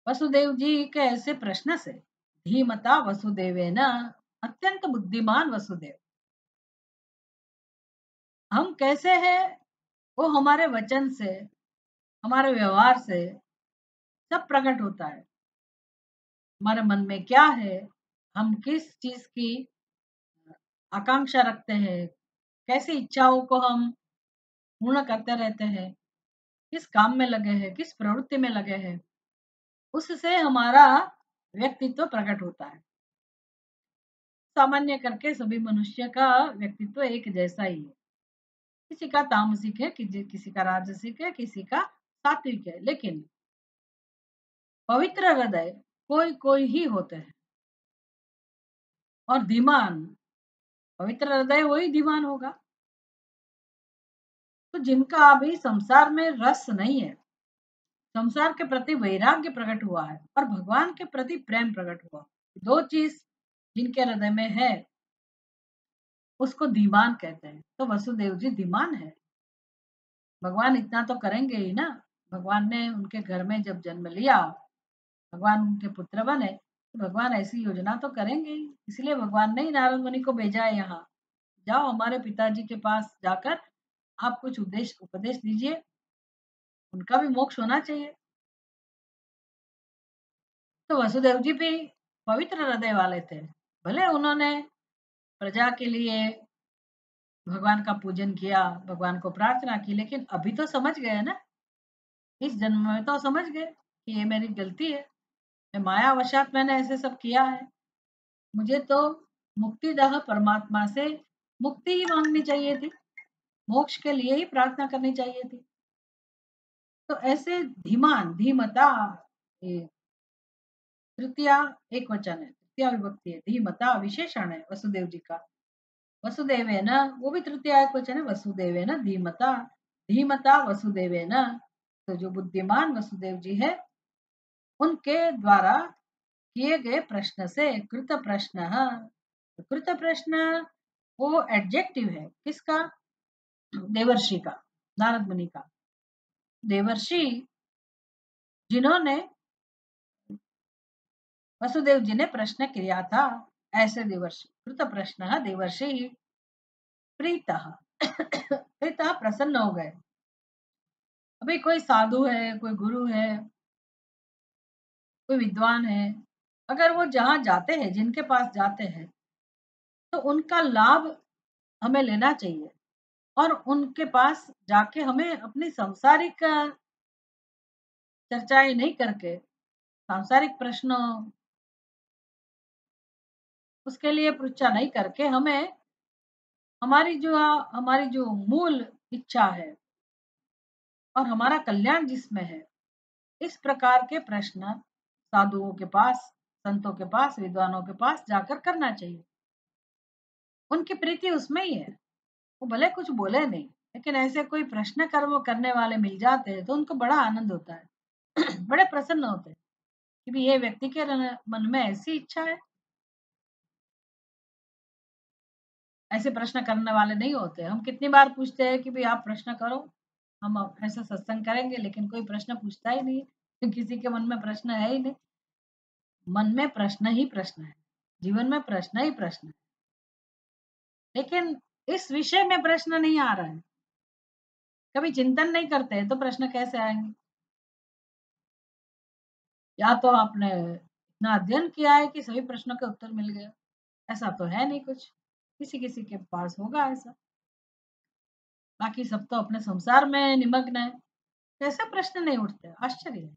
वसुदेव जी के ऐसे प्रश्न से धीमता वसुदेवेन, अत्यंत बुद्धिमान वसुदेव, हम कैसे हैं वो हमारे वचन से, हमारे व्यवहार से सब प्रकट होता है। हमारे मन में क्या है, हम किस चीज की आकांक्षा रखते हैं, कैसी इच्छाओं को हम पूर्ण करते रहते हैं, किस काम में लगे हैं, किस प्रवृत्ति में लगे हैं, उससे हमारा व्यक्तित्व प्रकट होता है। सामान्य करके सभी मनुष्य का व्यक्तित्व एक जैसा ही है। किसी का तामसिक है, किसी का राजसिक है, किसी का सात्विक है, लेकिन पवित्र हृदय कोई कोई ही होते हैं। और धीमान, पवित्र हृदय वही धीमान होगा तो जिनका अभी संसार में रस नहीं है, संसार के प्रति वैराग्य प्रकट हुआ है और भगवान के प्रति प्रेम प्रकट हुआ। दो चीज जिनके हृदय में है उसको धीमान कहते हैं। तो वसुदेव जी धीमान है। भगवान इतना तो करेंगे ही ना। भगवान ने उनके घर में जब जन्म लिया, भगवान उनके पुत्र बने, तो भगवान ऐसी योजना तो करेंगे ही। इसलिए भगवान ने ही नारद मुनि को भेजा है यहाँ, जाओ हमारे पिताजी के पास जाकर आप कुछ उपदेश दीजिए, उनका भी मोक्ष होना चाहिए। तो वसुदेव जी भी पवित्र हृदय वाले थे। भले उन्होंने प्रजा के लिए भगवान का पूजन किया, भगवान को प्रार्थना की, लेकिन अभी तो समझ गए ना, इस जन्म में तो समझ गए कि ये मेरी गलती है, मैं मायावशात मैंने ऐसे सब किया है। मुझे तो मुक्तिदाता परमात्मा से मुक्ति ही मांगनी चाहिए थी, मोक्ष के लिए ही प्रार्थना करनी चाहिए थी। तो ऐसे धीमान, धीमता, ये तृतीया एक वचन है, तृतीया विभक्ति है, धीमता विशेषण है वसुदेव जी का। वसुदेव है ना, वो भी तृतीया एक वचन है, वसुदेव है ना धीमता, धीमता वसुदेव है ना। तो जो बुद्धिमान वसुदेव जी है उनके द्वारा किए गए प्रश्न से कृत प्रश्न, कृत प्रश्न वो एडजेक्टिव है किसका? देवर्षि का, नारद मुनि का। देवर्षि जिन्होंने वसुदेव जी ने प्रश्न किया था, ऐसे देवर्षि, कृत प्रश्न देवर्षि प्रीत प्रीत प्रसन्न हो गए। अभी कोई साधु है, कोई गुरु है, कोई विद्वान है, अगर वो जहां जाते हैं, जिनके पास जाते हैं, तो उनका लाभ हमें लेना चाहिए और उनके पास जाके हमें अपनी सांसारिक चर्चाएं नहीं करके, सांसारिक प्रश्नों उसके लिए पृच्छा नहीं करके, हमें हमारी जो मूल इच्छा है और हमारा कल्याण जिसमें है, इस प्रकार के प्रश्न साधुओं के पास, संतों के पास, विद्वानों के पास जाकर करना चाहिए। उनकी प्रीति उसमें ही है। वो भले कुछ बोले नहीं, लेकिन ऐसे कोई प्रश्न कर्म करने वाले मिल जाते हैं तो उनको बड़ा आनंद होता है बड़े प्रसन्न होते हैं कि भी ये व्यक्ति के मन में ऐसी इच्छा है। ऐसे प्रश्न करने वाले नहीं होते। हम कितनी बार पूछते हैं कि भाई आप प्रश्न करो, हम ऐसा सत्संग करेंगे, लेकिन कोई प्रश्न पूछता ही नहीं है। किसी के मन में प्रश्न है ही नहीं। मन में प्रश्न ही प्रश्न है, जीवन में प्रश्न ही प्रश्न है, लेकिन इस विषय में प्रश्न नहीं आ रहा है। कभी चिंतन नहीं करते तो प्रश्न कैसे आएंगे? या तो आपने इतना अध्ययन किया है कि सभी प्रश्नों के उत्तर मिल गए, ऐसा तो है नहीं कुछ। किसी किसी के पास होगा ऐसा, बाकी सब तो अपने संसार में निमग्न है, कैसे प्रश्न नहीं उठते? आश्चर्य है।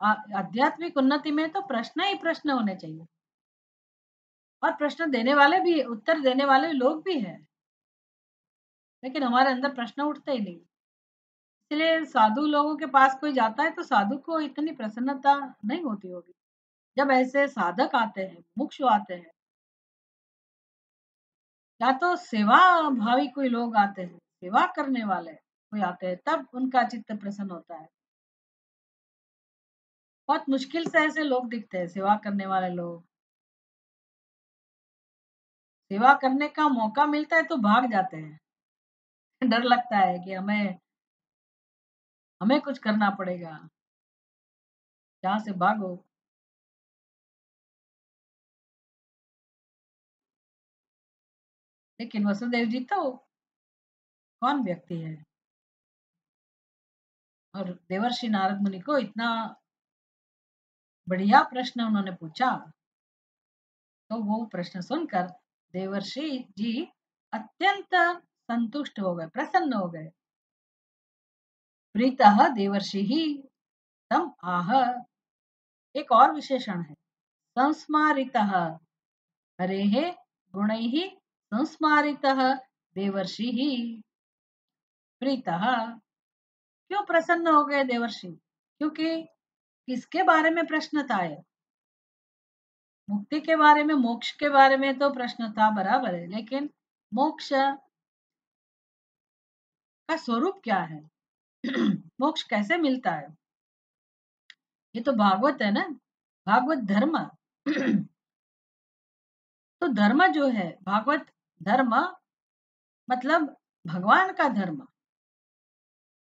आध्यात्मिक उन्नति में तो प्रश्न ही प्रश्न होने चाहिए और प्रश्न देने वाले भी, उत्तर देने वाले लोग भी हैं, लेकिन हमारे अंदर प्रश्न उठते ही नहीं। इसलिए साधु लोगों के पास कोई जाता है तो साधु को इतनी प्रसन्नता नहीं होती होगी। जब ऐसे साधक आते हैं, मुमुक्षु आते हैं, या तो सेवा भावी कोई लोग आते हैं, सेवा करने वाले कोई आते हैं, तब उनका चित्त प्रसन्न होता है। बहुत मुश्किल से ऐसे लोग दिखते हैं, सेवा करने वाले लोग। सेवा करने का मौका मिलता है तो भाग जाते हैं। डर लगता है कि हमें हमें कुछ करना पड़ेगा, यहाँ से भागो। लेकिन वसुदेव जी तो कौन व्यक्ति है, और देवर्षि नारद मुनि को इतना बढ़िया प्रश्न उन्होंने पूछा, तो वो प्रश्न सुनकर देवर्षि जी अत्यंत संतुष्ट हो गए, प्रसन्न हो गए। प्रीतः देवर्षि ही तम आह, एक और विशेषण है, संस्मारितः, हरेः गुणैः संस्मारितः देवर्षिः प्रीतः। क्यों प्रसन्न हो गए देवर्षि? क्योंकि किसके बारे में प्रश्न था ये? मुक्ति के बारे में, मोक्ष के बारे में तो प्रश्न था, बराबर है, लेकिन मोक्ष का स्वरूप क्या है? मोक्ष कैसे मिलता है? ये तो भागवत है ना, भागवत धर्म। तो धर्म जो है, भागवत धर्म मतलब भगवान का धर्म,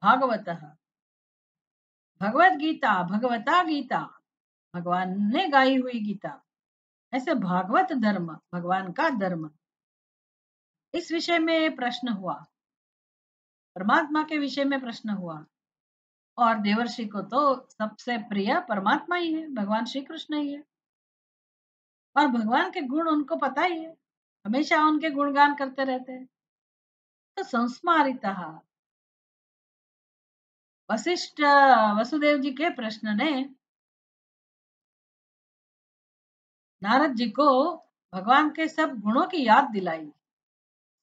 भागवत, भगवत गीता, भगवता गीता, भगवान ने गाई हुई गीता, ऐसे भागवत धर्म, भगवान का धर्म। इस विषय में प्रश्न हुआ, परमात्मा के विषय में प्रश्न हुआ, और देवर्षि को तो सबसे प्रिय परमात्मा ही है, भगवान श्री कृष्ण ही है, और भगवान के गुण उनको पता ही है, हमेशा उनके गुणगान करते रहते हैं। तो संस्मारित, वशिष्ठ वसुदेव जी के प्रश्न ने नारद जी को भगवान के सब गुणों की याद दिलाई।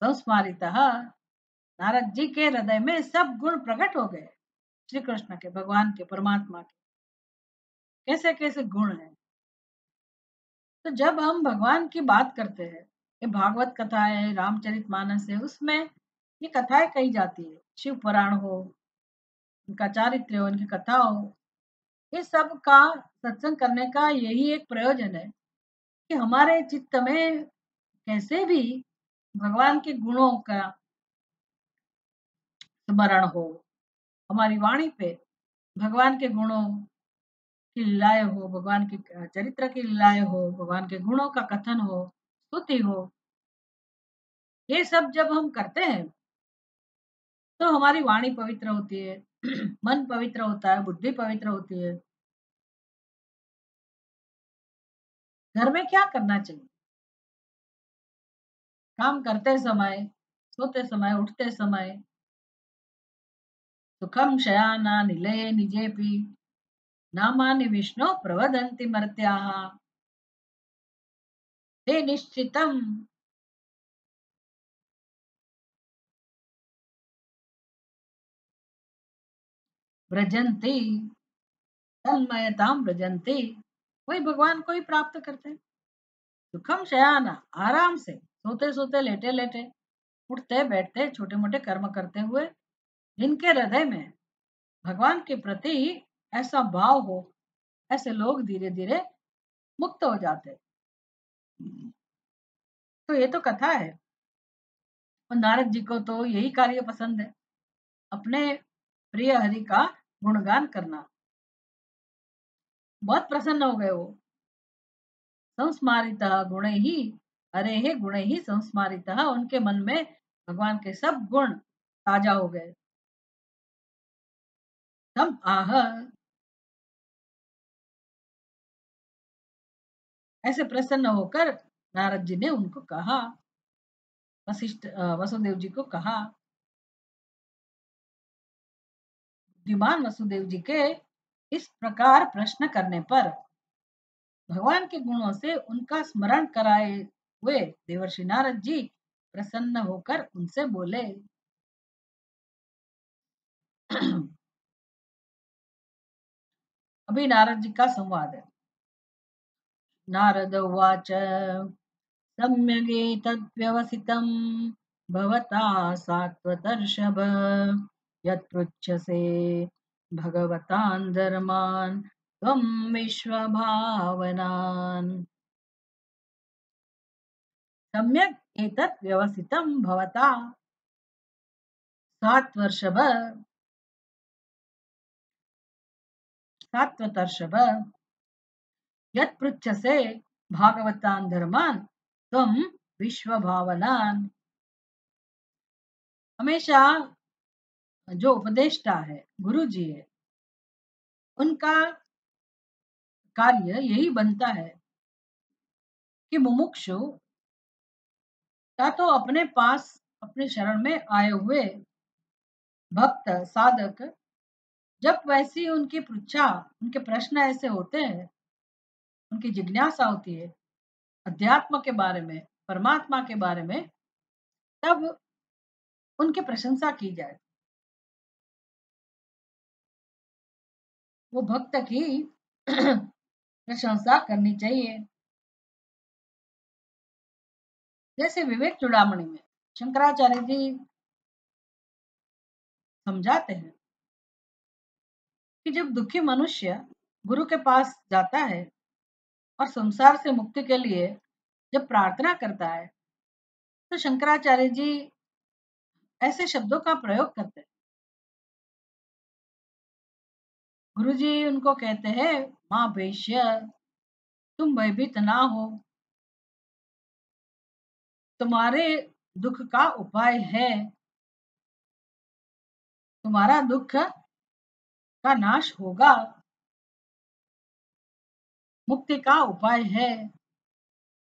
संस्मारित, नारद जी के हृदय में सब गुण प्रकट हो गए, श्री कृष्ण के, भगवान के, परमात्मा के कैसे कैसे गुण हैं। तो जब हम भगवान की बात करते हैं, ये भागवत कथा है, रामचरितमानस है, उसमें ये कथाएं कही जाती है, शिव पुराण हो, उनका चारित्र हो, उनकी कथा हो, ये सब का सत्संग करने का यही एक प्रयोजन है कि हमारे चित्त में कैसे भी भगवान के गुणों का स्मरण हो, हमारी वाणी पे भगवान के गुणों की लीलाएं हो, भगवान के चरित्र की लीलाएं हो, भगवान के गुणों का कथन हो, स्तुति हो, ये सब जब हम करते हैं तो हमारी वाणी पवित्र होती है, मन पवित्र होता है, बुद्धि पवित्र होती है। घर में क्या करना चाहिए? काम करते समय, सोते समय, उठते समय, सुखम शयाना निलये निजेपि नामानि विष्णु प्रवदन्ति मर्त्याः ते निश्चितम व्रजन्ति तन्मयताम व्रजन्ति, वही भगवान को ही प्राप्त करते हैं। सुखम शयाना, आराम से, सोते सोते, लेटे लेटे, उठते बैठते, छोटे मोटे कर्म करते हुए, जिनके हृदय में भगवान के प्रति ऐसा भाव हो, ऐसे लोग धीरे धीरे मुक्त हो जाते हैं। तो ये तो कथा है, और नारद जी को तो यही कार्य पसंद है, अपने प्रिय हरि का गुणगान करना। बहुत प्रसन्न हो गए वो। संस्मारितः गुणैः, हरेः गुणैः संस्मारितः, उनके मन में भगवान के सब गुण ताजा हो गए। तम आह, ऐसे प्रसन्न होकर नारद जी ने उनको कहा, वशिष्ठ वसुदेव जी को कहा। बुद्धिमान वसुदेव जी के इस प्रकार प्रश्न करने पर भगवान के गुणों से उनका स्मरण कराए हुए देवर्षि नारद जी प्रसन्न होकर उनसे बोले। अभी नारद जी का संवाद है। नारद उवाच सम्यगेतद्व्यवसितं भवता सात्वतर्षभ यत्पृच्छसे भगवतान् धर्मान् त्वं विश्वभावनान्। सम्यक् एतत् व्यवसितं भवता सात्वर्षभ, सात्वतर्षभ यत्पृच्छसे भागवतान् धर्मान् त्वं विश्वभावनान्। हमेशा जो उपदेष्टा है, गुरु जी है, उनका कार्य यही बनता है कि मुमुक्षु या तो अपने पास, अपने शरण में आए हुए भक्त साधक, जब वैसी उनकी पृच्छा, उनके प्रश्न ऐसे होते हैं, उनकी जिज्ञासा होती है अध्यात्म के बारे में, परमात्मा के बारे में, तब उनकी प्रशंसा की जाए। वो भक्त की प्रशंसा करनी चाहिए। जैसे विवेक चूड़ामणि में शंकराचार्य जी समझाते हैं कि जब दुखी मनुष्य गुरु के पास जाता है और संसार से मुक्ति के लिए जब प्रार्थना करता है, तो शंकराचार्य जी ऐसे शब्दों का प्रयोग करते हैं। गुरु जी उनको कहते हैं, माँ वैश्य, तुम भयभीत ना हो, तुम्हारे दुख का उपाय है, तुम्हारा दुख का नाश होगा, मुक्ति का उपाय है,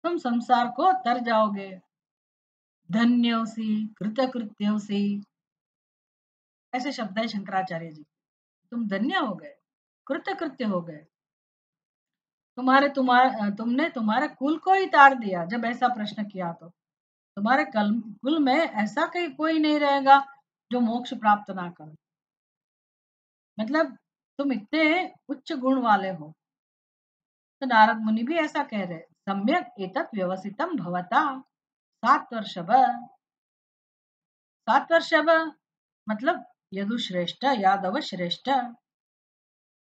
तुम संसार को तर जाओगे, धन्योसी कृतकृत्योसी, ऐसे शब्द है शंकराचार्य जी। तुम धन्य हो गए, कृतकृत्य हो गए, तुमने तुम्हारे कुल को ही तार दिया। जब ऐसा प्रश्न किया तो तुम्हारे कुल में ऐसा कहीं कोई नहीं रहेगा जो मोक्ष प्राप्त ना करे। मतलब तुम इतने उच्च गुण वाले हो। तो नारद मुनि भी ऐसा कह रहे, सम्यक एतत् व्यवसितम भवता सात्वर्षभ। सात्वर्षभ मतलब यदुश्रेष्ठ, यादव श्रेष्ठ।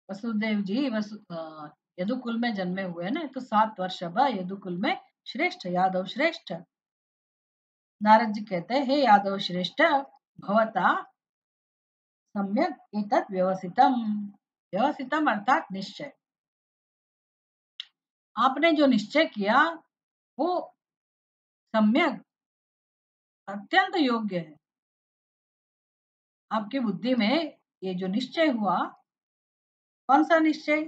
वसुदेव जी यदुकुल में जन्मे हुए ना, तो 7 वर्ष यदुकुल में श्रेष्ठ, यादव श्रेष्ठ। नारद जी कहते हैं, हे यादव श्रेष्ठ, भवता सम्यक एतत् व्यवसितम। व्यवसितम अर्थात निश्चय। आपने जो निश्चय किया वो सम्यक, अत्यंत योग्य है। आपकी बुद्धि में ये जो निश्चय हुआ, कौन सा निश्चय?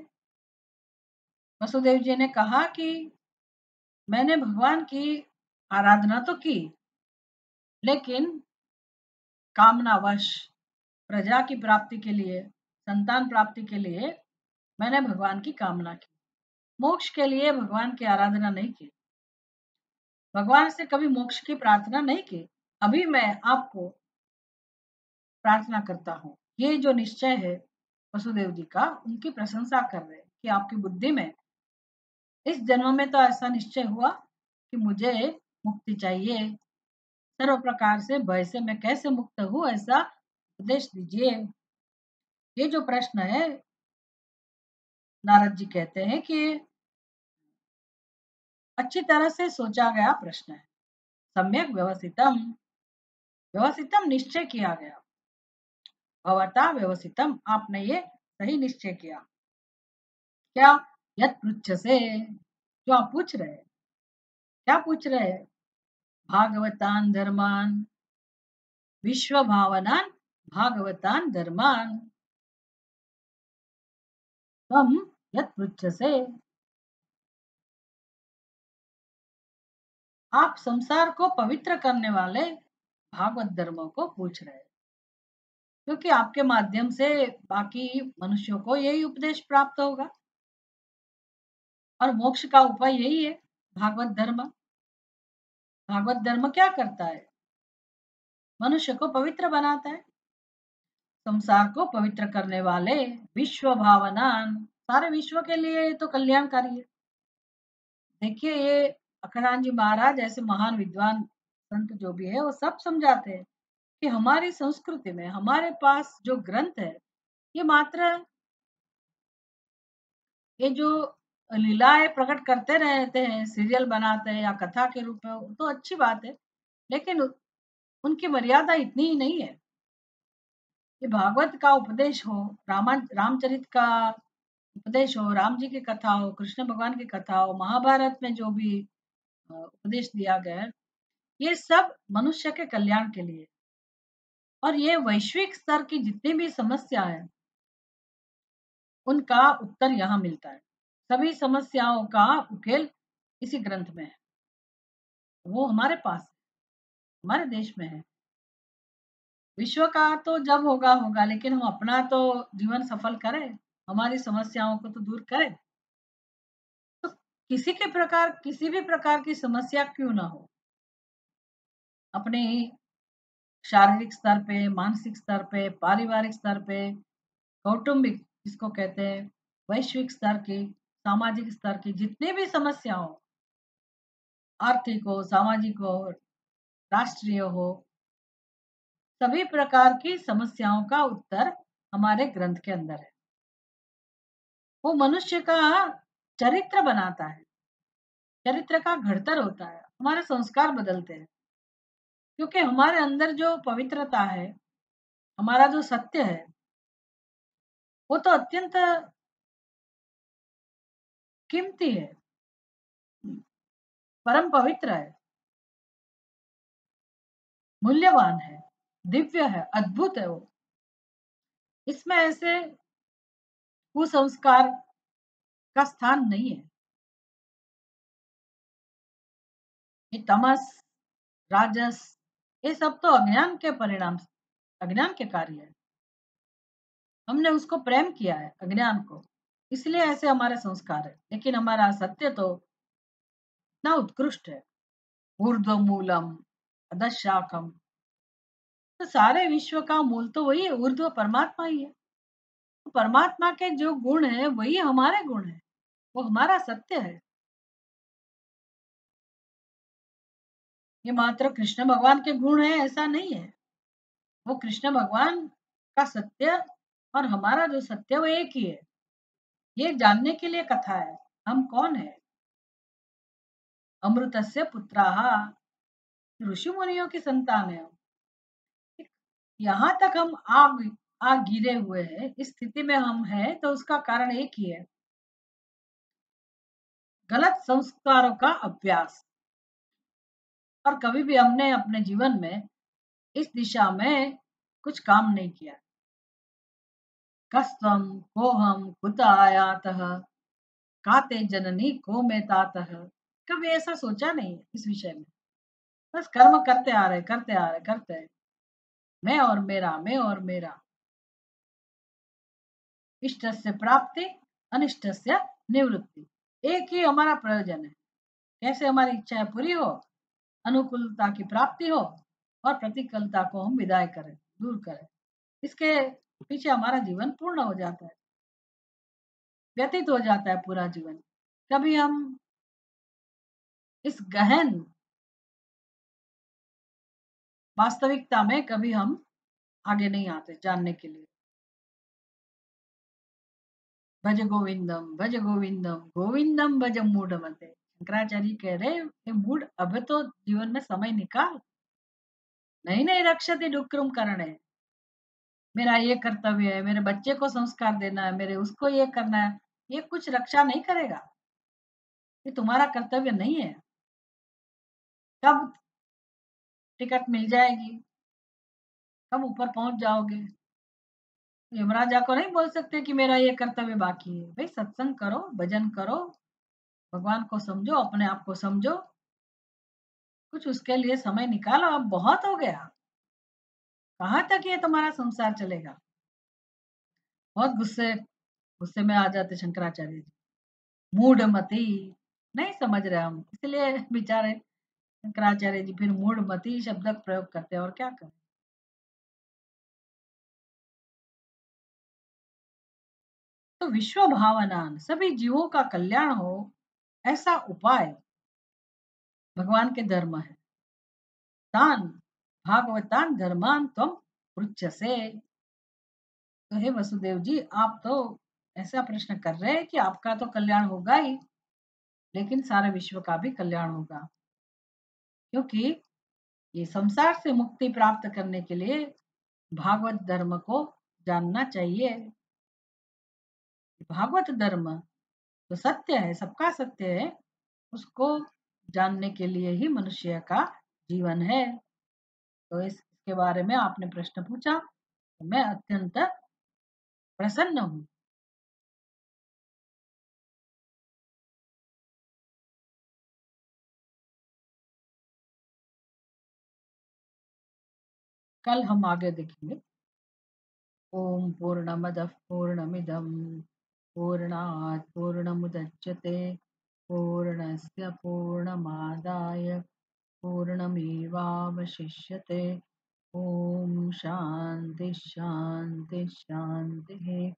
वसुदेव जी ने कहा कि मैंने भगवान की आराधना तो की, लेकिन कामनावश, प्रजा की प्राप्ति के लिए, संतान प्राप्ति के लिए मैंने भगवान की कामना की। मोक्ष के लिए भगवान की आराधना नहीं की, भगवान से कभी मोक्ष की प्रार्थना नहीं की। अभी मैं आपको प्रार्थना करता हूँ। ये जो निश्चय है वसुदेव जी का, उनकी प्रशंसा कर रहे हैं कि आपकी बुद्धि में इस जन्म में तो ऐसा निश्चय हुआ कि मुझे मुक्ति चाहिए, सर्व प्रकार से भय से मैं कैसे मुक्त हूँ, ऐसा उपदेश दीजिए। ये जो प्रश्न है, नारद जी कहते हैं कि अच्छी तरह से सोचा गया प्रश्न है। सम्यक व्यवसितम, व्यवसितम निश्चय किया गया। भवता व्यवसितम, आपने ये सही निश्चय किया। क्या? यत पृच्छ से, जो आप पूछ रहे हैं, क्या पूछ रहे हैं? भागवतान धर्मान, विश्व भावनान भागवतान धर्मान, तम यत पृच्छ से। आप संसार को पवित्र करने वाले भागवत धर्मों को पूछ रहे हैं, क्योंकि आपके माध्यम से बाकी मनुष्यों को यही उपदेश प्राप्त होगा और मोक्ष का उपाय यही है, भागवत धर्म। भागवत धर्म क्या करता है? मनुष्य को पवित्र बनाता है, संसार को पवित्र करने वाले विश्व भावनान, सारे विश्व के लिए तो कल्याणकारी है। देखिए, ये अखंडानंद जी महाराज ऐसे महान विद्वान संत जो भी है, वो सब समझाते हैं कि हमारी संस्कृति में हमारे पास जो ग्रंथ है, ये मात्र ये जो लीलाएं प्रकट करते रहते हैं, सीरियल बनाते हैं या कथा के रूप में, वो तो अच्छी बात है, लेकिन उनकी मर्यादा इतनी ही नहीं है कि भागवत का उपदेश हो, रामचरित का उपदेश हो, राम जी की कथा हो, कृष्ण भगवान की कथा हो, महाभारत में जो भी उपदेश दिया गया है, ये सब मनुष्य के कल्याण के लिए। और ये वैश्विक स्तर की जितनी भी समस्या है, उनका उत्तर यहाँ मिलता है। सभी समस्याओं का उकेल इसी ग्रंथ में है। वो हमारे पास है, हमारे देश में है। विश्व का तो जब होगा होगा, लेकिन हम अपना तो जीवन सफल करें, हमारी समस्याओं को तो दूर करें। तो किसी भी प्रकार की समस्या क्यों ना हो, अपने शारीरिक स्तर पे, मानसिक स्तर पे, पारिवारिक स्तर पे, कौटुंबिक जिसको कहते हैं, वैश्विक स्तर की, सामाजिक स्तर की जितनी भी समस्या हो, आर्थिक हो, सामाजिक हो, राष्ट्रीय हो, सभी प्रकार की समस्याओं का उत्तर हमारे ग्रंथ के अंदर है। वो मनुष्य का चरित्र बनाता है, चरित्र का घड़तर होता है, हमारे संस्कार बदलते हैं। क्योंकि हमारे अंदर जो पवित्रता है, हमारा जो सत्य है, वो तो अत्यंत कीमती है, परम पवित्र है, मूल्यवान है, दिव्य है, अद्भुत है वो। इसमें ऐसे कुसंस्कार का स्थान नहीं है। ये तमस, राजस, ये सब तो अज्ञान के परिणाम, अज्ञान के कार्य है। हमने उसको प्रेम किया है, अज्ञान को, इसलिए ऐसे हमारे संस्कार है। लेकिन हमारा सत्य तो इतना उत्कृष्ट है, ऊर्ध्व मूलम अधशाखम, तो सारे विश्व का मूल तो वही है, ऊर्ध्व परमात्मा ही है। तो परमात्मा के जो गुण है वही हमारे गुण है, वो हमारा सत्य है। ये मात्र कृष्ण भगवान के गुण है ऐसा नहीं है। वो कृष्ण भगवान का सत्य और हमारा जो सत्य वो एक ही है। ये जानने के लिए कथा है, हम कौन है। अमृतस्य पुत्राः, ऋषि मुनियों की संतान है। यहाँ तक हम आ गिरे हुए हैं, इस स्थिति में हम हैं, तो उसका कारण एक ही है, गलत संस्कारों का अभ्यास। और कभी भी हमने अपने जीवन में इस दिशा में कुछ काम नहीं किया। कस्त्वं कोहम कुत आयातः काते जननी को में तातः, कभी ऐसा सोचा नहीं है इस विषय में। बस कर्म करते आ रहे, करते आ रहे, करते हैं, मैं और मेरा, मैं और मेरा। इष्टस्य प्राप्ति, अनिष्टस्य निवृत्ति, एक ही हमारा प्रयोजन है, कैसे हमारी इच्छाएं पूरी हो, अनुकूलता की प्राप्ति हो और प्रतिकूलता को हम विदाई करें, दूर करें। इसके पीछे हमारा जीवन पूर्ण हो जाता है, व्यतीत हो जाता है पूरा जीवन। कभी हम इस गहन वास्तविकता में कभी हम आगे नहीं आते जानने के लिए। भज गोविंदम गोविंदम भज मूढ़ मते, शंकराचार्य कह रहे ये मूढ़, अब तो जीवन में समय निकाल, नहीं नहीं रक्षति डुक्रम करणे, मेरा ये कर्तव्य है, मेरे बच्चे को संस्कार देना है, मेरे उसको ये करना है, ये कुछ रक्षा नहीं करेगा, ये तुम्हारा कर्तव्य नहीं है। कब टिकट मिल जाएगी, कब ऊपर पहुंच जाओगे। यमराजा को नहीं बोल सकते कि मेरा ये कर्तव्य बाकी है। भाई सत्संग करो, भजन करो, भगवान को समझो, अपने आप को समझो, कुछ उसके लिए समय निकालो। अब बहुत हो गया, कहाँ तक ये तुम्हारा संसार चलेगा। बहुत गुस्से गुस्से में आ जाते शंकराचार्य जी, मूढ़मति, नहीं समझ रहे हम, इसलिए बेचारे शंकराचार्य जी फिर मूढ़मति शब्द का प्रयोग करते हैं, और क्या करें। तो विश्व भावनान, सभी जीवों का कल्याण हो ऐसा उपाय भगवान के धर्म है। तान भागवतान धर्मान तुम पृच्छसे, तो हे वसुदेव जी, आप तो ऐसा प्रश्न कर रहे हैं कि आपका तो कल्याण होगा ही, लेकिन सारे विश्व का भी कल्याण होगा। क्योंकि ये संसार से मुक्ति प्राप्त करने के लिए भागवत धर्म को जानना चाहिए। भागवत धर्म तो सत्य है, सबका सत्य है, उसको जानने के लिए ही मनुष्य का जीवन है। तो इसके बारे में आपने प्रश्न पूछा, तो मैं अत्यंत प्रसन्न हूँ। कल हम आगे देखेंगे। ओम पूर्णमदः पूर्णमिदं पूर्णात् पूर्णमुदच्यते पूर्णस्य पूर्णमादाय पूर्णमेवावशिष्यते। ॐ शान्ति शान्ति शान्तिः।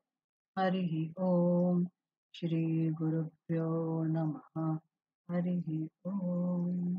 हरिः ॐ। श्रीगुरुभ्यो नमः। हरिः ॐ।